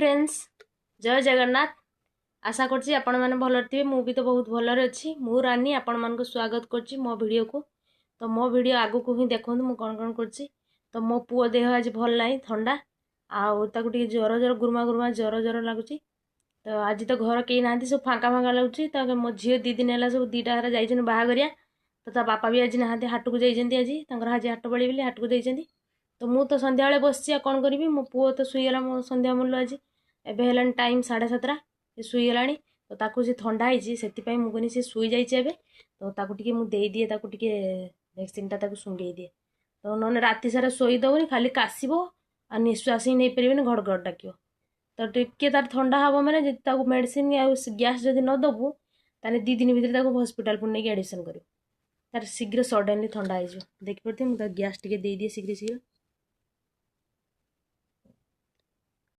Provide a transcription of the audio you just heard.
Friends जय जगन्नाथ। आशा करछि आपण माने भलर थिबे। मु भी तो बहुत भलर अछि। मु रानी आपण मान को स्वागत करछि मो वीडियो को। तो मो वीडियो आगु को ही देखंतु मु कोन कोन करछि। तो मो पुओ देह आज भल नाही ठंडा आउ ताकू टिके जर जर गुरमा गुरमा जर जर लागुछि। तो आज तो घर केही नांती सब फांका फांका लागुछि। तो मो झियो 2 दिन होला सब दीटा हरा जाइछन बाहागरिया। तो ता बापा भी आज नांती हाट को जाइछन्ती। आज तांकर आज हाट बळी बिली हाट को जाइछन्ती। तो मु तो संध्या बेले बसछि कौन करिवि। मो पुओ तो सुईगला मो संध्या मूल्य आज एबे हेलान टाइम 7:30 से सुईगलानी। तो ताकू से ठंडा होइछि सेति मु कनी से सुई जाइछि एबे। तो ताकू टिके मु देई दिए ताकू टिके वैक्सीन ता ताकू सुंगेई दिए। तो नने राति सारा सोई दउनी खाली कासिबो आ निश्वास ही नै परिबेनी घड़ डाकियो। तो टिके तार ठंडा हबो माने जदि ताकू मेडिसिन आ गैस जदि न दबु ताने 2 दिन भीतर ताकू हॉस्पिटल पुने के एडमिशन करियो। तार शीघ्र सडनली ठंडा होइजो। देखि परथि मु ता गैस टिके देई दिए शीघ्र शीघ्र।